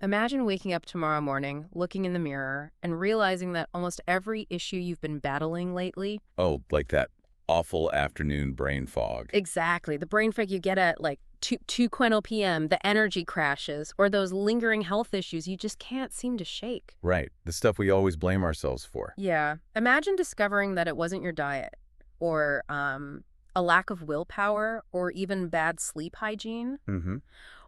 Imagine waking up tomorrow morning, looking in the mirror, and realizing that almost every issue you've been battling lately. Oh, like that awful afternoon brain fog. Exactly. The brain fog you get at like 2 p.m., the energy crashes, or those lingering health issues you just can't seem to shake. Right. The stuff we always blame ourselves for. Yeah. Imagine discovering that it wasn't your diet, or a lack of willpower, or even bad sleep hygiene. Mm-hmm.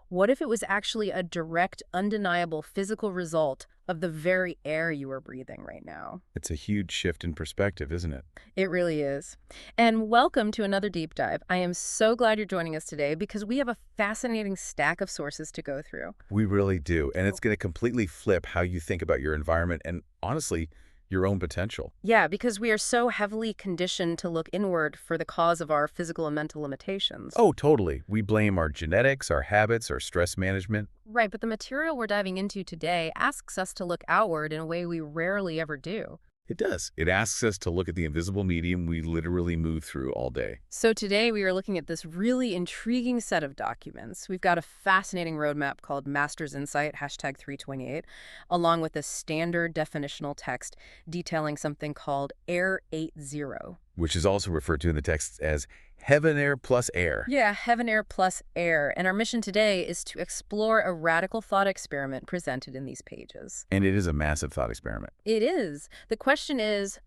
What if it was actually a direct, undeniable physical result of the very air you are breathing right now? It's a huge shift in perspective, isn't it? It really is. And welcome to another deep dive. I am so glad you're joining us today because we have a fascinating stack of sources to go through. We really do. And it's going to completely flip how you think about your environment and, honestly, your own potential. Yeah, because we are so heavily conditioned to look inward for the cause of our physical and mental limitations. Oh, totally. We blame our genetics, our habits, our stress management. Right, but the material we're diving into today asks us to look outward in a way we rarely ever do. It does. It asks us to look at the invisible medium we literally move through all day. So today we are looking at this really intriguing set of documents. We've got a fascinating roadmap called Master's Insight, #328, along with a standard definitional text detailing something called Air 80. Which is also referred to in the text as heaven air plus air. Yeah, heaven air plus air. And our mission today is to explore a radical thought experiment presented in these pages. And it is a massive thought experiment. It is. The question is,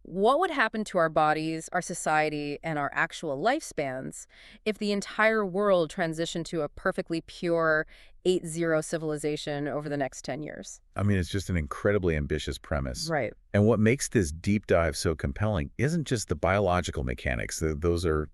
what would happen to our bodies, our society, and our actual lifespans if the entire world transitioned to a perfectly pure 80 civilization over the next 10 years? I mean, it's just an incredibly ambitious premise. Right. And what makes this deep dive so compelling isn't just the biological mechanics. Those are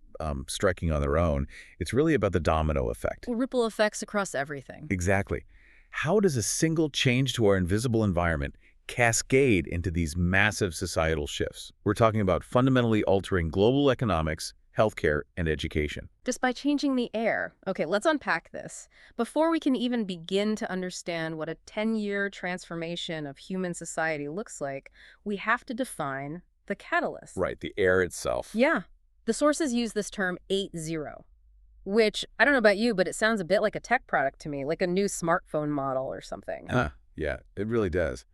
striking on their own. It's really about the domino effect. Ripple effects across everything. Exactly. How does a single change to our invisible environment cascade into these massive societal shifts? We're talking about fundamentally altering global economics, healthcare, and education. Just by changing the air. Okay, let's unpack this. Before we can even begin to understand what a 10-year transformation of human society looks like, we have to define the catalyst. Right, the air itself. Yeah. The sources use this term 80, which, I don't know about you, but it sounds a bit like a tech product to me, like a new smartphone model or something. Yeah, it really does.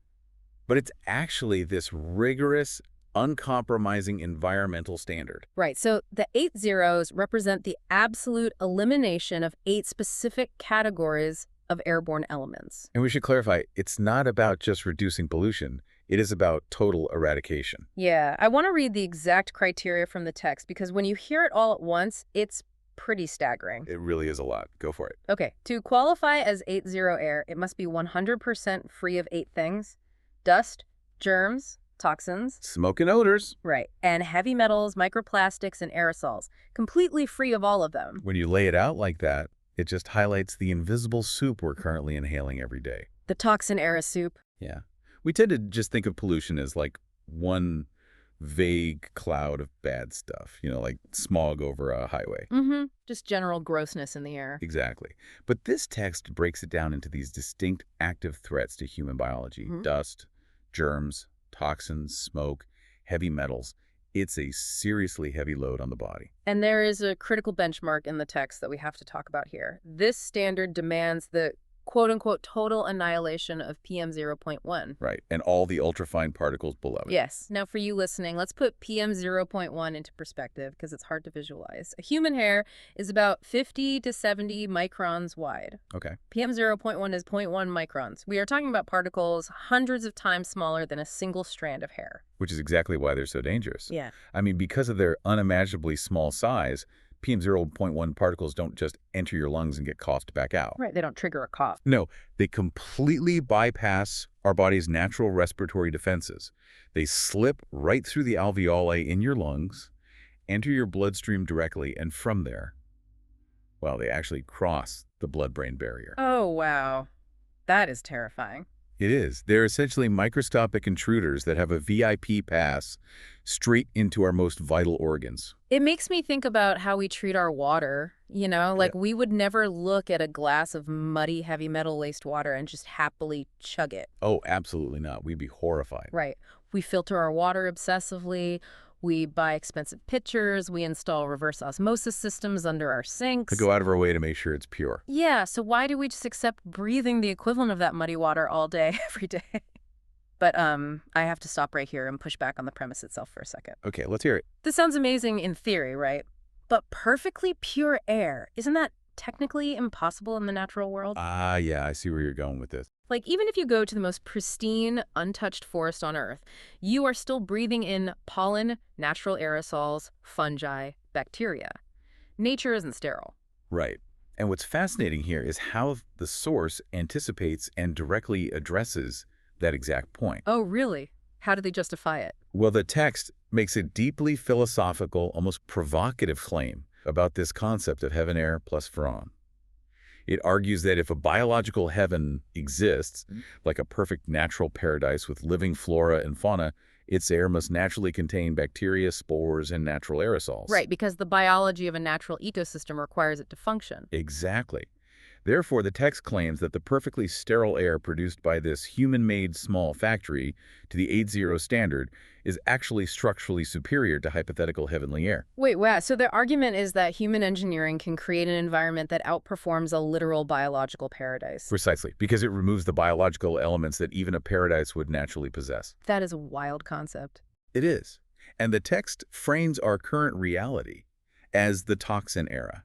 But it's actually this rigorous, uncompromising environmental standard. Right, so the 80s represent the absolute elimination of 8 specific categories of airborne elements. And we should clarify, it's not about just reducing pollution. It is about total eradication. Yeah, I want to read the exact criteria from the text because when you hear it all at once, it's pretty staggering. It really is a lot. Go for it. Okay, to qualify as 80 air, it must be 100% free of 8 things: dust, germs, toxins, Smoke and odors. right, and heavy metals, microplastics, and aerosols, completely free of all of them. When you lay it out like that, it just highlights the invisible soup we're currently inhaling every day. The toxin era soup. Yeah. We tend to just think of pollution as like one vague cloud of bad stuff, like smog over a highway. Just general grossness in the air. Exactly. But this text breaks it down into these distinct active threats to human biology. Dust, germs, toxins, smoke, heavy metals. It's a seriously heavy load on the body. And there is a critical benchmark in the text that we have to talk about here. This standard demands the quote-unquote total annihilation of PM 0.1. Right, and all the ultrafine particles below it. Yes. Now for you listening, let's put PM 0.1 into perspective because it's hard to visualize. A human hair is about 50 to 70 microns wide. Okay. PM 0.1 is 0.1 microns. We are talking about particles hundreds of times smaller than a single strand of hair. Which is exactly why they're so dangerous. Yeah. I mean, because of their unimaginably small size, PM 0.1 particles don't just enter your lungs and get coughed back out. Right, they don't trigger a cough. No, they completely bypass our body's natural respiratory defenses. They slip right through the alveoli in your lungs, enter your bloodstream directly, and from there, well, they actually cross the blood-brain barrier. Oh, wow. That is terrifying. It is. They're essentially microscopic intruders that have a VIP pass straight into our most vital organs. It makes me think about how we treat our water. Like we would never look at a glass of muddy, heavy metal-laced water and just happily chug it. Oh, absolutely not. We'd be horrified. Right. We filter our water obsessively. We buy expensive pitchers, we install reverse osmosis systems under our To sinks. go out of our way to make sure it's pure. Yeah, so why do we just accept breathing the equivalent of that muddy water all day, every day? But I have to stop right here and push back on the premise itself for a second. Okay, let's hear it. This sounds amazing in theory, right? But perfectly pure air, isn't that technically impossible in the natural world? Ah, yeah, I see where you're going with this. Like, even if you go to the most pristine, untouched forest on Earth, you are still breathing in pollen, natural aerosols, fungi, bacteria. Nature isn't sterile. Right. And what's fascinating here is how the source anticipates and directly addresses that exact point. Oh, really? How do they justify it? Well, the text makes a deeply philosophical, almost provocative claim about this concept of heaven air plus Varan. It argues that if a biological heaven exists, like a perfect natural paradise with living flora and fauna, its air must naturally contain bacteria, spores, and natural aerosols. Right, because the biology of a natural ecosystem requires it to function. Exactly. Therefore, the text claims that the perfectly sterile air produced by this human-made small factory to the 8.0 standard is actually structurally superior to hypothetical heavenly air. Wait, wow. So the argument is that human engineering can create an environment that outperforms a literal biological paradise. Precisely, because it removes the biological elements that even a paradise would naturally possess. That is a wild concept. It is. And the text frames our current reality as the toxin era.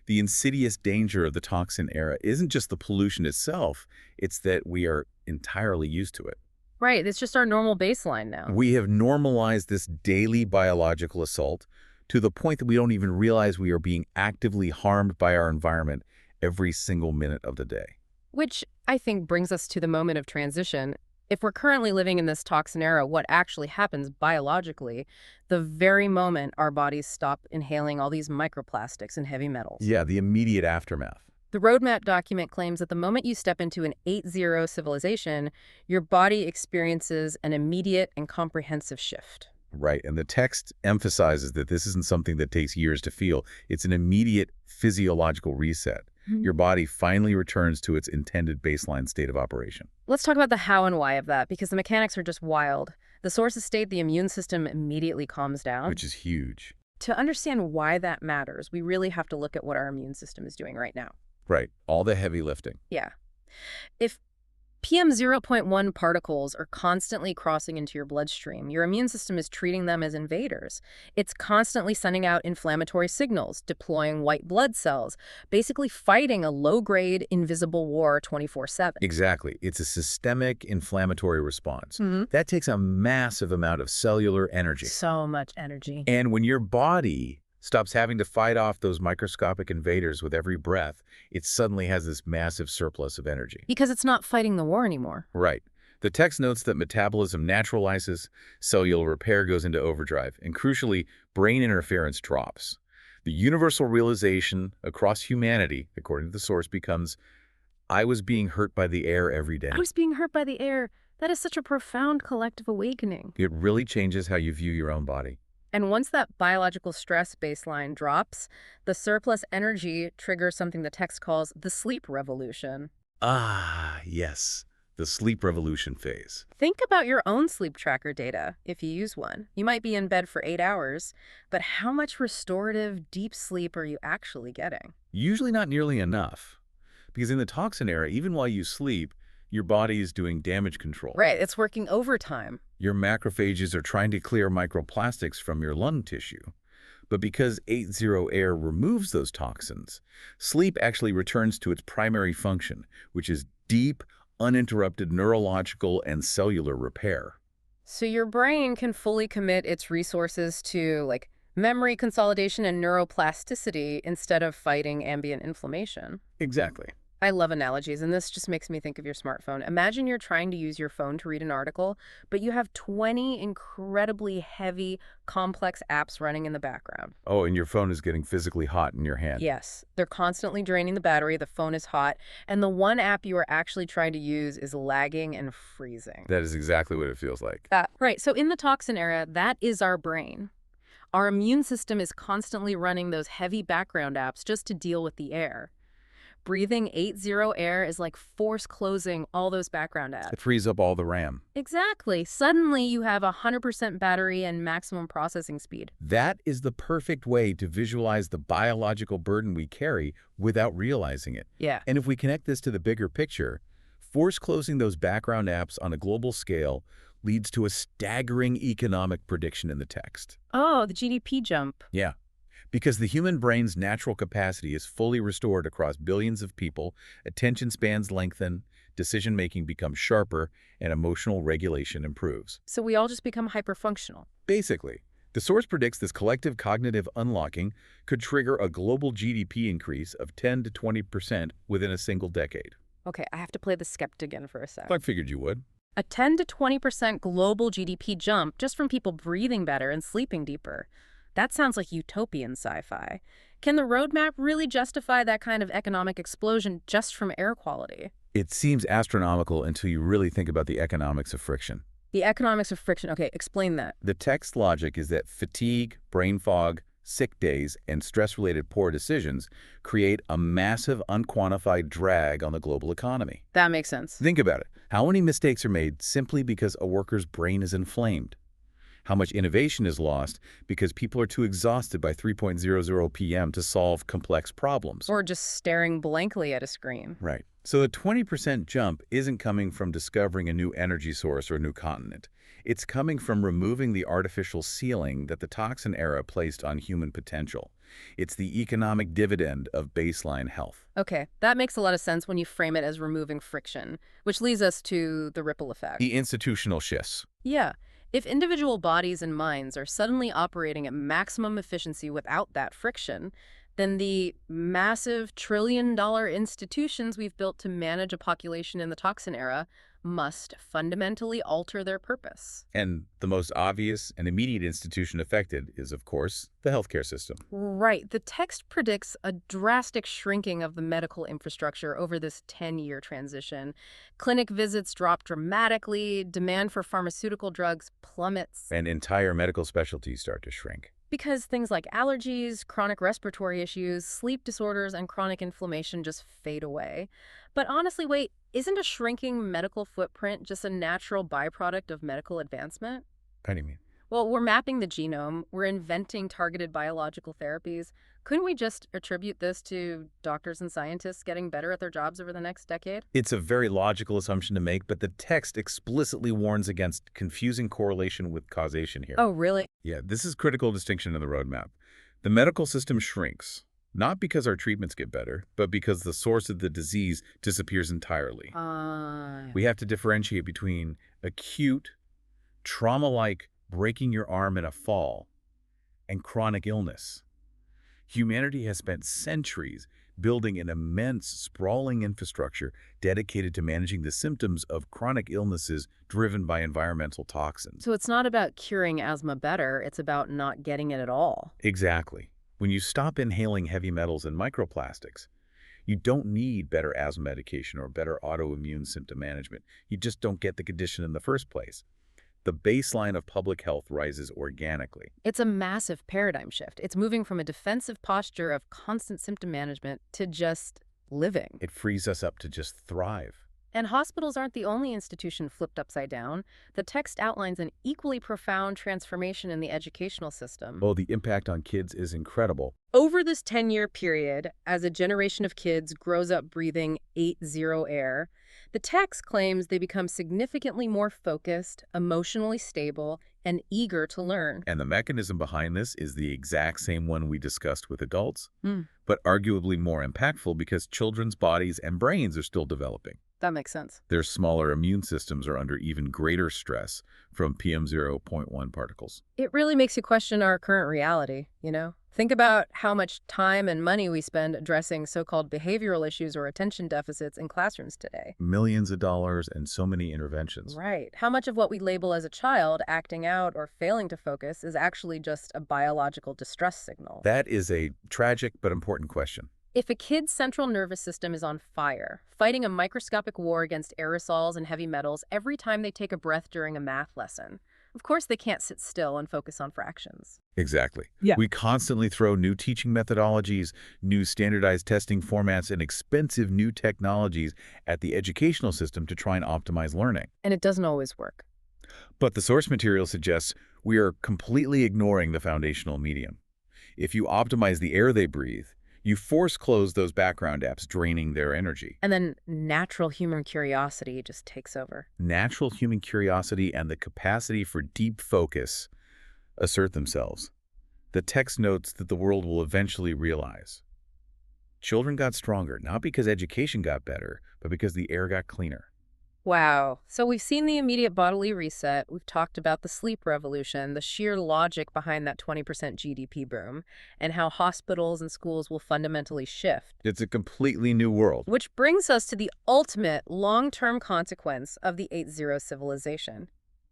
The insidious danger of the toxin era isn't just the pollution itself, it's that we are entirely used to it. Right, it's just our normal baseline now. We have normalized this daily biological assault to the point that we don't even realize we are being actively harmed by our environment every single minute of the day. Which I think brings us to the moment of transition. If we're currently living in this toxin era, what actually happens biologically, the very moment our bodies stop inhaling all these microplastics and heavy metals. Yeah, the immediate aftermath. The roadmap document claims that the moment you step into an 8.0 civilization, your body experiences an immediate and comprehensive shift. Right, and the text emphasizes that this isn't something that takes years to feel. It's an immediate physiological reset. Your body finally returns to its intended baseline state of operation. Let's talk about the how and why of that, because the mechanics are just wild. The sources state the immune system immediately calms down. Which is huge. To understand why that matters, we really have to look at what our immune system is doing right now. Right, all the heavy lifting. Yeah. If PM 0.1 particles are constantly crossing into your bloodstream, your immune system is treating them as invaders. It's constantly sending out inflammatory signals, deploying white blood cells, basically fighting a low-grade, invisible war 24/7. Exactly. It's a systemic inflammatory response. That takes a massive amount of cellular energy. So much energy. And when your body stops having to fight off those microscopic invaders with every breath, it suddenly has this massive surplus of energy. Because it's not fighting the war anymore. Right. The text notes that metabolism naturalizes, cellular repair goes into overdrive, and crucially, brain interference drops. The universal realization across humanity, according to the source, becomes, I was being hurt by the air every day. I was being hurt by the air. That is such a profound collective awakening. It really changes how you view your own body. And once that biological stress baseline drops, the surplus energy triggers something the text calls the sleep revolution. Ah, yes. The sleep revolution phase. Think about your own sleep tracker data, if you use one. You might be in bed for 8 hours, but how much restorative, deep sleep are you actually getting? Usually not nearly enough. Because in the toxin era, even while you sleep, your body is doing damage control. Right, it's working overtime. Your macrophages are trying to clear microplastics from your lung tissue. But because 8.0 air removes those toxins, sleep actually returns to its primary function, which is deep, uninterrupted neurological and cellular repair. So your brain can fully commit its resources to, like, memory consolidation and neuroplasticity instead of fighting ambient inflammation. Exactly. I love analogies, and this just makes me think of your smartphone. Imagine you're trying to use your phone to read an article, but you have 20 incredibly heavy, complex apps running in the background. Oh, and your phone is getting physically hot in your hand. Yes, they're constantly draining the battery, the phone is hot, and the one app you are actually trying to use is lagging and freezing. That is exactly what it feels like. Right, so in the toxin era, that is our brain. Our immune system is constantly running those heavy background apps just to deal with the air. Breathing 80 air is like force closing all those background apps. It frees up all the RAM. Exactly. Suddenly you have 100% battery and maximum processing speed. That is the perfect way to visualize the biological burden we carry without realizing it. Yeah. And if we connect this to the bigger picture, force closing those background apps on a global scale leads to a staggering economic prediction in the text. Oh, the GDP jump. Yeah. Because the human brain's natural capacity is fully restored across billions of people, attention spans lengthen, decision-making becomes sharper, and emotional regulation improves. So we all just become hyperfunctional. Basically, the source predicts this collective cognitive unlocking could trigger a global GDP increase of 10 to 20% within a single decade. Okay, I have to play the skeptic again for a sec. I figured you would. A 10 to 20% global GDP jump just from people breathing better and sleeping deeper. That sounds like utopian sci-fi. Can the roadmap really justify that kind of economic explosion just from air quality? It seems astronomical until you really think about the economics of friction. The economics of friction. Okay, explain that. The text logic is that fatigue, brain fog, sick days, and stress-related poor decisions create a massive unquantified drag on the global economy. That makes sense. Think about it. How many mistakes are made simply because a worker's brain is inflamed? How much innovation is lost because people are too exhausted by 3:00 p.m. to solve complex problems? Or just staring blankly at a screen. Right. So the 20% jump isn't coming from discovering a new energy source or a new continent. It's coming from removing the artificial ceiling that the toxin era placed on human potential. It's the economic dividend of baseline health. Okay, that makes a lot of sense when you frame it as removing friction, which leads us to the ripple effect. The institutional shifts. Yeah. If individual bodies and minds are suddenly operating at maximum efficiency without that friction, then the massive trillion-dollar institutions we've built to manage a population in the toxin era must fundamentally alter their purpose. And the most obvious and immediate institution affected is, of course, the healthcare system. Right. The text predicts a drastic shrinking of the medical infrastructure over this 10-year transition. Clinic visits drop dramatically, demand for pharmaceutical drugs plummets. And entire medical specialties start to shrink. Because things like allergies, chronic respiratory issues, sleep disorders, and chronic inflammation just fade away. But honestly, wait, isn't a shrinking medical footprint just a natural byproduct of medical advancement? What do you mean? Well, we're mapping the genome, we're inventing targeted biological therapies. Couldn't we just attribute this to doctors and scientists getting better at their jobs over the next decade? It's a very logical assumption to make, but the text explicitly warns against confusing correlation with causation here. Oh, really? Yeah, this is critical distinction in the roadmap. The medical system shrinks, not because our treatments get better, but because the source of the disease disappears entirely. We have to differentiate between acute, trauma-like breaking your arm in a fall, and chronic illness. Humanity has spent centuries building an immense, sprawling infrastructure dedicated to managing the symptoms of chronic illnesses driven by environmental toxins. So it's not about curing asthma better, it's about not getting it at all. Exactly. When you stop inhaling heavy metals and microplastics, you don't need better asthma medication or better autoimmune symptom management. You just don't get the condition in the first place. The baseline of public health rises organically. It's a massive paradigm shift. It's moving from a defensive posture of constant symptom management to just living. It frees us up to just thrive. And hospitals aren't the only institution flipped upside down. The text outlines an equally profound transformation in the educational system. Oh, the impact on kids is incredible. Over this 10-year period, as a generation of kids grows up breathing 80 air, the text claims they become significantly more focused, emotionally stable, and eager to learn. And the mechanism behind this is the exact same one we discussed with adults, but arguably more impactful because children's bodies and brains are still developing. That makes sense. Their smaller immune systems are under even greater stress from PM0.1 particles. It really makes you question our current reality, you know? Think about how much time and money we spend addressing so-called behavioral issues or attention deficits in classrooms today. Millions of dollars and so many interventions. Right. How much of what we label as a child acting out or failing to focus is actually just a biological distress signal? That is a tragic but important question. If a kid's central nervous system is on fire, fighting a microscopic war against aerosols and heavy metals every time they take a breath during a math lesson, Of course, they can't sit still and focus on fractions. Exactly. Yeah. We constantly throw new teaching methodologies, new standardized testing formats, and expensive new technologies at the educational system to try and optimize learning. And it doesn't always work. But the source material suggests we are completely ignoring the foundational medium. If you optimize the air they breathe, you force close those background apps, draining their energy. And then natural human curiosity just takes over. Natural human curiosity and the capacity for deep focus assert themselves. The text notes that the world will eventually realize. Children got stronger, not because education got better, but because the air got cleaner. Wow. So we've seen the immediate bodily reset. We've talked about the sleep revolution, the sheer logic behind that 20% GDP boom, and how hospitals and schools will fundamentally shift. It's a completely new world. Which brings us to the ultimate long-term consequence of the 8-0 civilization.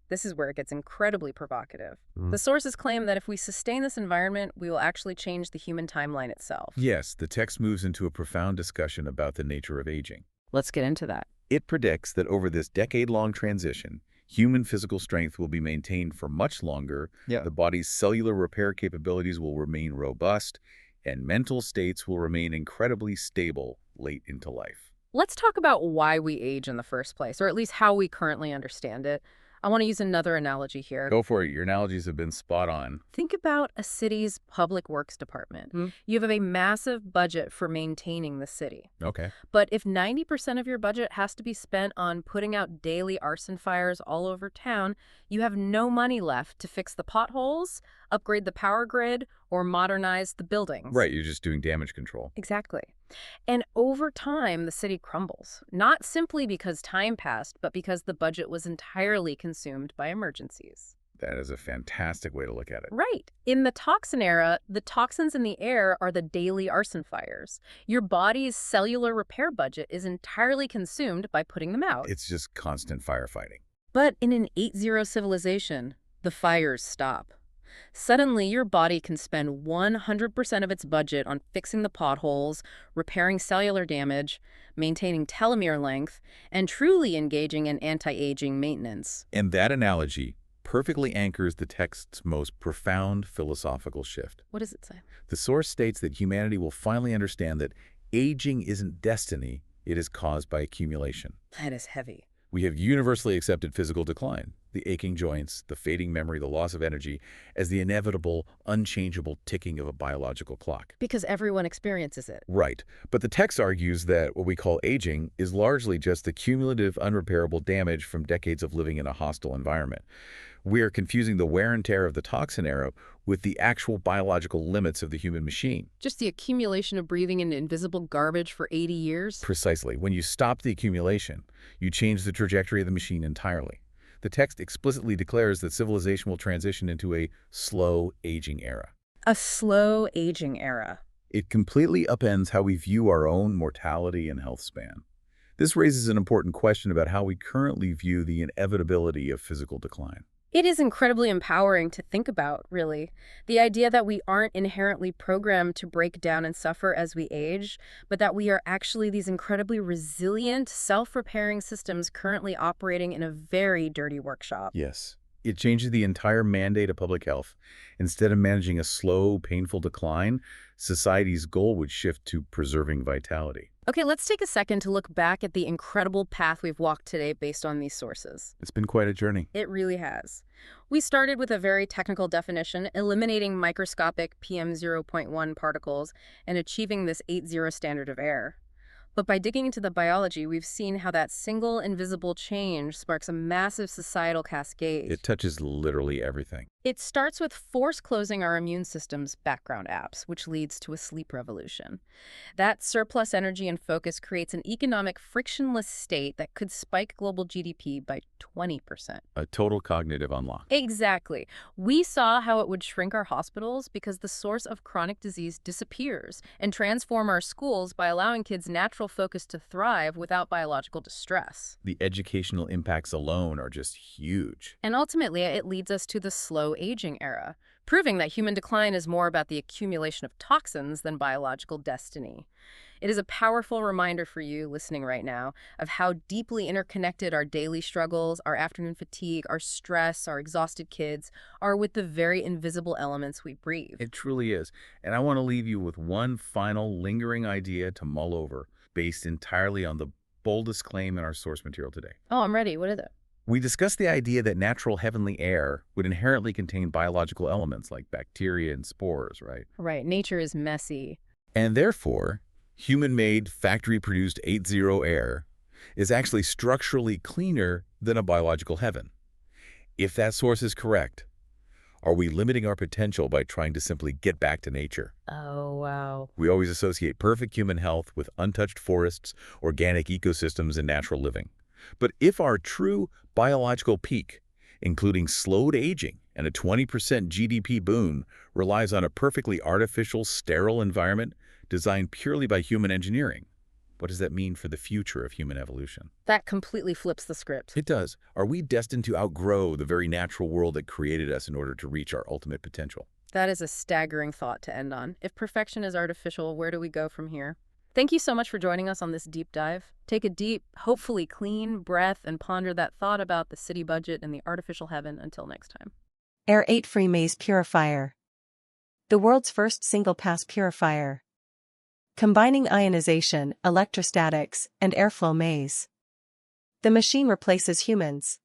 This is where it gets incredibly provocative. The sources claim that if we sustain this environment, we will actually change the human timeline itself. Yes, the text moves into a profound discussion about the nature of aging. Let's get into that. It predicts that over this decade-long transition, human physical strength will be maintained for much longer, the body's cellular repair capabilities will remain robust, and mental states will remain incredibly stable late into life. Let's talk about why we age in the first place, or at least how we currently understand it. I want to use another analogy here. Go for it. Your analogies have been spot on. Think about a city's public works department. You have a massive budget for maintaining the city. Okay. But if 90% of your budget has to be spent on putting out daily arson fires all over town, you have no money left to fix the potholes, upgrade the power grid, or modernize the buildings. Right, you're just doing damage control. Exactly. And over time, the city crumbles, not simply because time passed, but because the budget was entirely consumed by emergencies. That is a fantastic way to look at it. Right. In the toxin era, the toxins in the air are the daily arson fires. Your body's cellular repair budget is entirely consumed by putting them out. It's just constant firefighting. But in an 8-0 civilization, the fires stop. Suddenly, your body can spend 100% of its budget on fixing the potholes, repairing cellular damage, maintaining telomere length, and truly engaging in anti-aging maintenance. And that analogy perfectly anchors the text's most profound philosophical shift. What does it say? The source states that humanity will finally understand that aging isn't destiny, it is caused by accumulation. That is heavy. We have universally accepted physical decline, the aching joints, the fading memory, the loss of energy, as the inevitable, unchangeable ticking of a biological clock. Because everyone experiences it. Right. But the text argues that what we call aging is largely just the cumulative, unrepairable damage from decades of living in a hostile environment. We are confusing the wear and tear of the toxin era with the actual biological limits of the human machine. Just the accumulation of breathing in invisible garbage for 80 years? Precisely. When you stop the accumulation, you change the trajectory of the machine entirely. The text explicitly declares that civilization will transition into a slow aging era. A slow aging era. It completely upends how we view our own mortality and health span. This raises an important question about how we currently view the inevitability of physical decline. It is incredibly empowering to think about, really. The idea that we aren't inherently programmed to break down and suffer as we age, but that we are actually these incredibly resilient, self-repairing systems currently operating in a very dirty workshop. Yes. It changes the entire mandate of public health. Instead of managing a slow, painful decline, society's goal would shift to preserving vitality. Okay, let's take a second to look back at the incredible path we've walked today based on these sources. It's been quite a journey. It really has. We started with a very technical definition, eliminating microscopic PM0.1 particles and achieving this 8-0 standard of air. But by digging into the biology, we've seen how that single invisible change sparks a massive societal cascade. It touches literally everything. It starts with force closing our immune system's background apps, which leads to a sleep revolution. That surplus energy and focus creates an economic frictionless state that could spike global GDP by 20%. A total cognitive unlock. Exactly. We saw how it would shrink our hospitals because the source of chronic disease disappears, and transform our schools by allowing kids natural focus to thrive without biological distress. The educational impacts alone are just huge. And ultimately, it leads us to the slow aging era. proving that human decline is more about the accumulation of toxins than biological destiny. It is a powerful reminder for you listening right now of how deeply interconnected our daily struggles, our afternoon fatigue, our stress, our exhausted kids are with the very invisible elements we breathe. It truly is. And I want to leave you with one final lingering idea to mull over, based entirely on the boldest claim in our source material today. Oh, I'm ready. What is it? We discussed the idea that natural heavenly air would inherently contain biological elements like bacteria and spores, right? Right. Nature is messy. And therefore, human-made, factory-produced 8.0 air is actually structurally cleaner than a biological heaven. If that source is correct, are we limiting our potential by trying to simply get back to nature? Oh, wow. We always associate perfect human health with untouched forests, organic ecosystems, and natural living. But if our true biological peak, including slowed aging and a 20% GDP boon, relies on a perfectly artificial, sterile environment designed purely by human engineering, what does that mean for the future of human evolution? That completely flips the script. It does. Are we destined to outgrow the very natural world that created us in order to reach our ultimate potential? That is a staggering thought to end on. If perfection is artificial, where do we go from here? Thank you so much for joining us on this deep dive. Take a deep, hopefully clean breath and ponder that thought about the city budget and the artificial heaven. Until next time. Air 8 Free Maze Purifier. The world's first single-pass purifier. Combining ionization, electrostatics, and airflow maze. The machine replaces humans.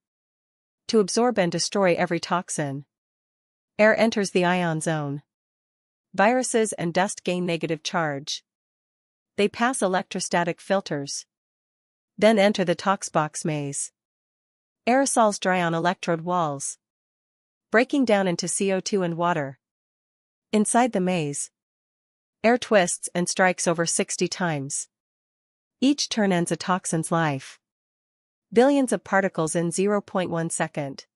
To absorb and destroy every toxin, air enters the ion zone. Viruses and dust gain negative charge. They pass electrostatic filters. Then enter the toxbox maze. Aerosols dry on electrode walls, breaking down into CO2 and water. Inside the maze, air twists and strikes over 60 times. Each turn ends a toxin's life. Billions of particles in 0.1 second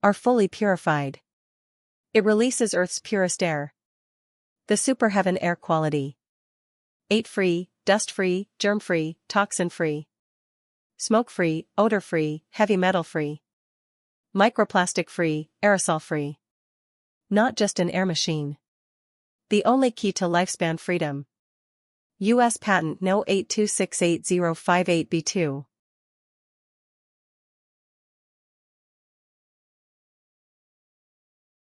are fully purified. It releases Earth's purest air. The superheaven air quality. 8-free, dust-free, germ-free, toxin-free. Smoke-free, odor-free, heavy metal-free. Microplastic-free, aerosol-free. Not just an air machine. The only key to lifespan freedom. U.S. Patent No. 8268058B2.